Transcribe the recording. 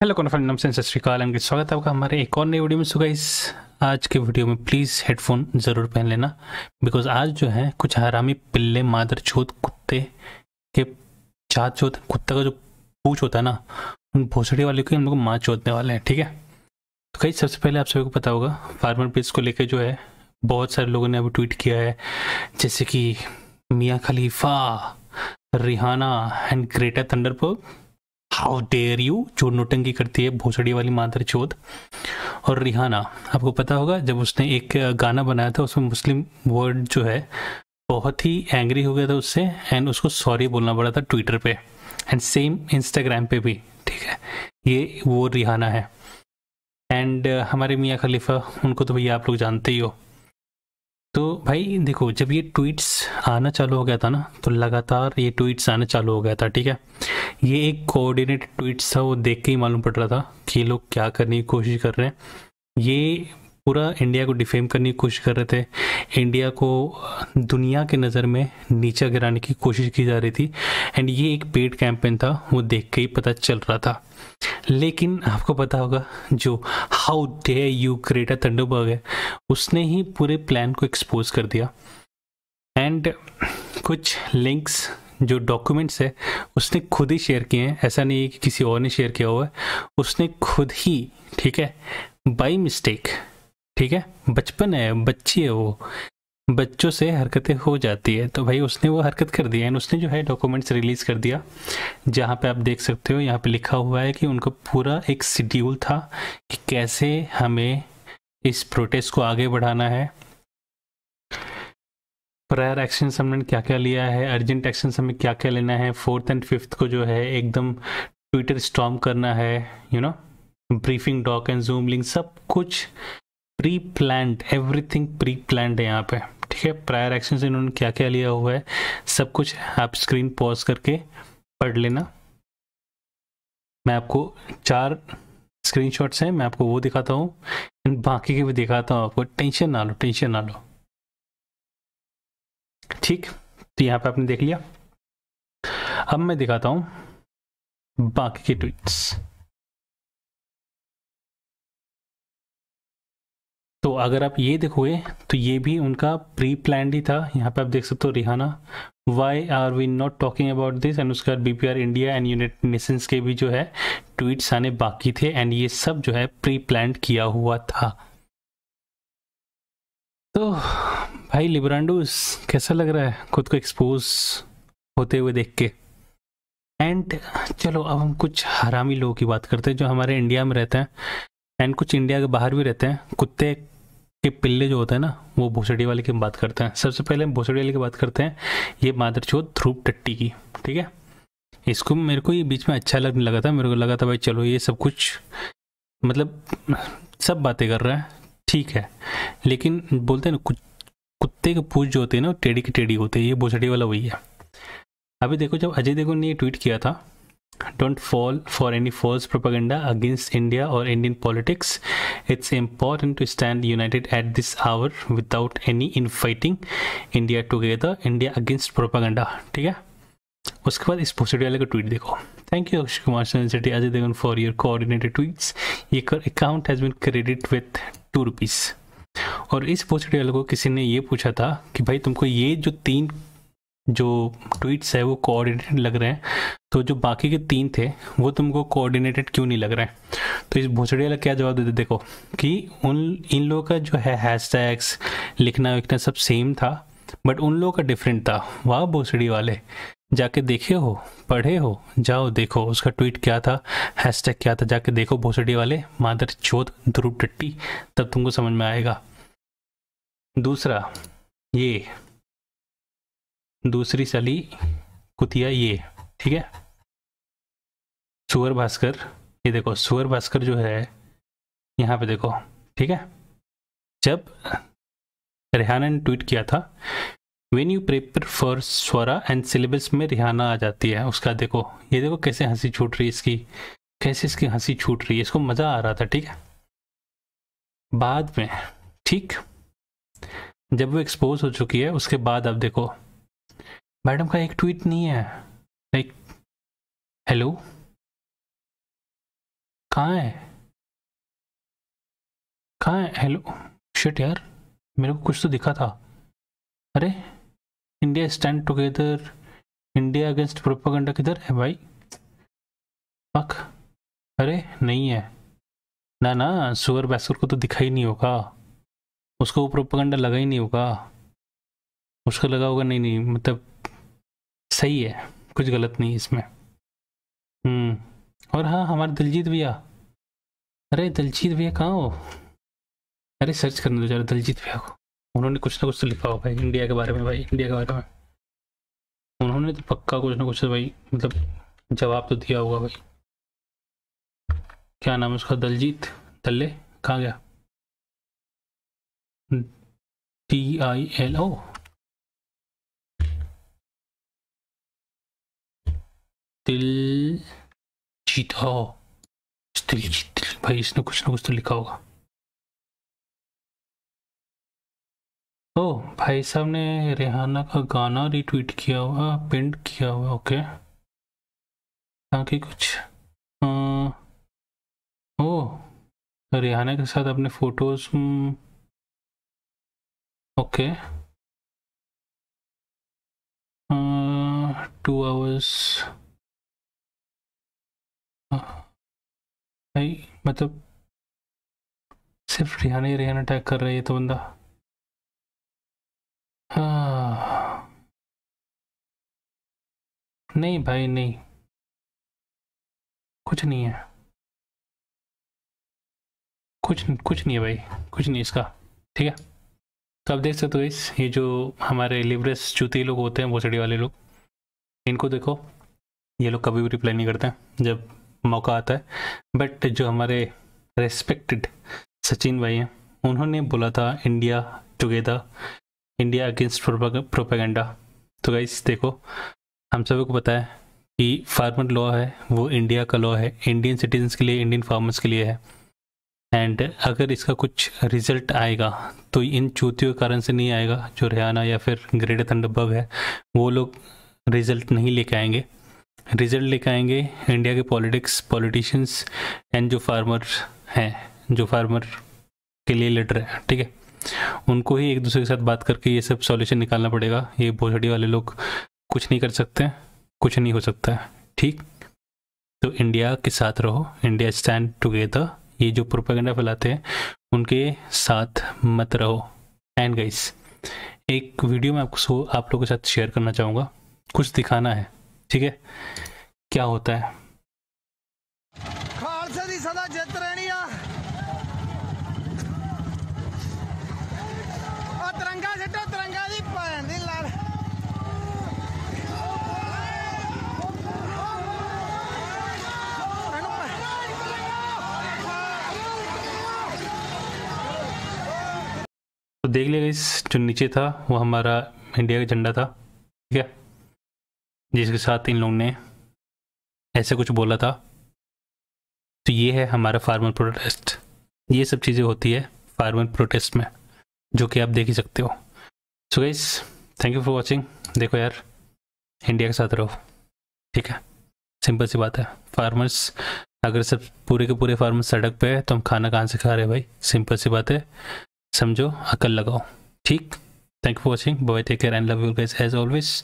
Hello कॉन्फ्रेंड नमस्ते सत श्रीकाल and स्वागत है आपका हमारे एक और नई वीडियो में। सो गाइस आज के वीडियो में प्लीज़ हेडफोन ज़रूर पहन लेना बिकॉज आज जो है कुछ हरामी पिल्ले मादर चोत कुत्ते के चात चोत कुत्ता का जो पूछ होता है ना, उन भोसड़ी वाले को हम लोग माँ चोतने वाले हैं। ठीक है, तो गाइस सबसे पहले आप सभी को पता होगा फार्मर बिल्स को लेकर जो है बहुत सारे लोगों ने अभी ट्वीट किया है, जैसे कि Mia Khalifa, Rihanna and Greta Thunberg, how dare you, जो नोटंकी करती है भोसड़ी वाली मादर चोद। और रिहाना, आपको पता होगा जब उसने एक गाना बनाया था उसमें मुस्लिम वर्ड जो है बहुत ही एंग्री हो गया था उससे एंड उसको सॉरी बोलना पड़ा था ट्विटर पे एंड सेम इंस्टाग्राम पे भी। ठीक है, ये वो रिहाना है। एंड हमारे मियाँ खलीफा, उनको तो भैया आप लोग जानते ही हो। तो भाई देखो, जब ये ट्वीट्स आना चालू हो गया था ना, तो लगातार ये ट्वीट्स आना चालू हो गया था। ठीक है, ये एक कोऑर्डिनेटेड ट्वीट्स था, वो देख के ही मालूम पड़ रहा था कि ये लोग क्या करने की कोशिश कर रहे हैं। ये पूरा इंडिया को डिफेम करने की कोशिश कर रहे थे, इंडिया को दुनिया के नज़र में नीचा गिराने की कोशिश की जा रही थी एंड ये एक पेड कैंपेन था, वो देख के ही पता चल रहा था। लेकिन आपको पता होगा जो हाउ डेयर यू ग्रेटा थंडरबर्ग है, उसने ही पूरे प्लान को एक्सपोज कर दिया एंड कुछ लिंक्स जो डॉक्यूमेंट्स है उसने खुद ही शेयर किए हैं। ऐसा नहीं है कि किसी और ने शेयर किया हुआ है, उसने खुद ही, ठीक है, बाय मिस्टेक। ठीक है, बचपन है, बच्ची है, वो बच्चों से हरकतें हो जाती है, तो भाई उसने वो हरकत कर दी एंड उसने जो है डॉक्यूमेंट्स रिलीज कर दिया, जहाँ पे आप देख सकते हो यहाँ पे लिखा हुआ है कि उनका पूरा एक शेड्यूल था कि कैसे हमें इस प्रोटेस्ट को आगे बढ़ाना है। प्रायर एक्शन हमने क्या क्या लिया है, अर्जेंट एक्शन हमें क्या क्या लेना है, 4th एंड 5th को जो है एकदम ट्विटर स्टॉर्म करना है, you know, briefing doc and Zoom link, सब कुछ pre planned, everything pre planned है यहाँ पे। ठीक है, प्रायर एक्शन से इन्होंने क्या क्या लिया हुआ है सब कुछ आप स्क्रीन पॉज करके पढ़ लेना। मैं आपको 4 स्क्रीनशॉट्स हैं, मैं आपको वो दिखाता हूँ एंड बाकी के भी दिखाता हूँ आपको। टेंशन ना लो, टेंशन ना लो। ठीक, तो यहाँ पे आपने देख लिया। अब मैं दिखाता हूँ बाकी के ट्वीट्स। तो अगर आप ये देखोगे तो ये भी उनका प्री प्लान ही था। यहाँ पे आप देख सकते हो Rihanna, why are we not talking about this, and उसके बाद BPR India and United Nations के भी जो है ट्वीट्स आने बाकी थे एंड ये सब जो है प्री प्लान किया हुआ था। तो भाई लिब्रांडोस, कैसा लग रहा है खुद को एक्सपोज होते हुए देख के? एंड चलो अब हम कुछ हरामी लोगों की बात करते हैं जो हमारे इंडिया में रहते हैं एंड कुछ इंडिया के बाहर भी रहते हैं। कुत्ते के पिल्ले जो होते हैं ना, वो भोसड़ी वाले की बात करते हैं। सबसे पहले हम भोसड़ी वाले की बात करते हैं, ये मादरचोद ध्रुव टट्टी की। ठीक है, इसको मेरे को ये बीच में अच्छा लगने लगा था, मेरे को लगा था भाई चलो ये सब कुछ मतलब सब बातें कर रहा है, ठीक है, लेकिन बोलते हैं ना कुछ कुत्ते के पूछ जो होते हैं ना, टेढ़ी की टेढ़ी होते हैं, ये भोसड़ी वाला वही है। अभी देखो, जब अजय देवगन ने ये ट्वीट किया था, Don't fall for any false propaganda against India or Indian politics. It's important to stand united at this hour without any infighting. India together, India against propaganda. ठीक है, उसके बाद इस भोसड़ी वाले का ट्वीट देखो। Thank you Akshay Kumar city Ajay Devgn for your coordinated tweets. ये account has been credit with ₹2। और इस भोसड़ी वाले को किसी ने ये पूछा था कि भाई तुमको ये जो 3 जो ट्वीट्स है वो कोऑर्डिनेटेड लग रहे हैं, तो जो बाकी के 3 थे वो तुमको कोऑर्डिनेटेड क्यों नहीं लग रहे हैं? तो इस भोसड़ी वाला क्या जवाब देते देखो कि इन लोगों का जो है हैशटैग्स लिखना विखना सब सेम था, बट उन लोगों का डिफरेंट था। वाह भोसड़ी वाले, जाके देखे हो, पढ़े हो, जाओ देखो उसका ट्वीट क्या था, हैशटैग क्या था, जाके देखो भोसड़ी वाले मादर चोद ध्रुव टट्टी, तब तुमको समझ में आएगा। दूसरा, ये दूसरी सली कुतिया ये, ठीक है, सुअर भास्कर, ये देखो सुअर भास्कर जो है यहाँ पे देखो। ठीक है, जब रिहाना ने ट्वीट किया था when you prepare for Swara and syllabus में रिहाना आ जाती है, उसका देखो, ये देखो कैसे हंसी छूट रही है इसकी, कैसे इसकी हंसी छूट रही है, इसको मजा आ रहा था। ठीक है, बाद में, ठीक, जब वो एक्सपोज हो चुकी है उसके बाद अब देखो मैडम का एक ट्वीट नहीं है, लाइक हेलो, कहाँ है, कहाँ है? हेलो शिट यार, मेरे को कुछ तो दिखा था। अरे India stand together, India against propaganda किधर है भाई? फक, अरे नहीं है ना ना, सुअर बैस्कर को तो दिखा ही नहीं होगा, उसको वो प्रोपेगेंडा लगा ही नहीं होगा, उसको लगा होगा नहीं नहीं, मतलब सही है, कुछ गलत नहीं इसमें। और हाँ, हमारे दिलजीत भैया, अरे दिलजीत भैया कहाँ हो? अरे सर्च करने दो जरा दिलजीत भैया को, उन्होंने कुछ ना कुछ तो लिखा होगा भाई इंडिया के बारे में, भाई इंडिया के बारे में उन्होंने तो पक्का कुछ ना कुछ तो भाई, मतलब जवाब तो दिया होगा भाई। क्या नाम है उसका? दलजीत, दल्ले कहाँ गया? DIL, दिलजीत, दिलजीत भाई, इसने कुछ ना कुछ तो लिखा होगा। ओ भाई साहब ने रेहाना का गाना रिट्वीट किया हुआ, पिंड किया हुआ, ओके, ताकि कुछ ओ रेहाना के साथ अपने फोटोज, ओके, 2 hours भाई, मतलब सिर्फ रिहाना ही रिहाना टैग कर रही है तो बंदा, नहीं भाई नहीं, कुछ नहीं है, कुछ नहीं है भाई, कुछ नहीं इसका, ठीक है। तो आप देख सकते हो इस, ये जो हमारे लिबरस चूती लोग होते हैं, भोसड़ी वाले लोग, इनको देखो, ये लोग कभी भी रिप्लाई नहीं करते हैं जब मौका आता है। बट जो हमारे रेस्पेक्टेड सचिन भाई हैं, उन्होंने बोला था India together, India against propaganda. तो गाइस देखो, हम सभी को पता है कि फार्मर लॉ है वो इंडिया का लॉ है, इंडियन सिटीजन्स के लिए, इंडियन फार्मर्स के लिए है। एंड अगर इसका कुछ रिजल्ट आएगा तो इन चूतियों के कारण से नहीं आएगा, जो हरियाणा या फिर ग्रेटर थंडरबर्ग है वो लोग रिजल्ट नहीं लेके आएंगे, रिजल्ट लेके आएंगे इंडिया के पॉलिटिशियंस एंड जो फार्मर हैं, जो फार्मर के लिए लड़ रहे हैं, ठीक है, उनको ही एक दूसरे के साथ बात करके ये सब सॉल्यूशन निकालना पड़ेगा। ये भोसड़ी वाले लोग कुछ नहीं कर सकते, कुछ नहीं हो सकता है, ठीक। तो इंडिया के साथ रहो, इंडिया स्टैंड टुगेदर, ये जो प्रोपेगेंडा फैलाते हैं उनके साथ मत रहो। एंड गाइस, एक वीडियो मैं आपको आप लोगों के साथ शेयर करना चाहूँगा, कुछ दिखाना है, ठीक है, क्या होता है। खालसा दी सदा जित रहनी आ, तिरंगा सिੱਟੋ, तिरंगा दी भैन दी लड़। तो देख लिया इस जो नीचे था वो हमारा इंडिया का झंडा था, ठीक है, जिसके साथ इन लोगों ने ऐसे कुछ बोला था। तो ये है हमारा फार्मर प्रोटेस्ट, ये सब चीज़ें होती है फार्मर प्रोटेस्ट में, जो कि आप देख ही सकते हो। So guys, thank you for watching. देखो यार, इंडिया के साथ रहो, ठीक है, सिंपल सी बात है। फार्मर्स अगर सब पूरे के पूरे फार्मर्स सड़क पे है तो हम खाना कहाँ से खा रहे हैं भाई? सिंपल सी बात है, समझो, अकल लगाओ, ठीक। Thank you for watching, bye, take care and love you guys as always.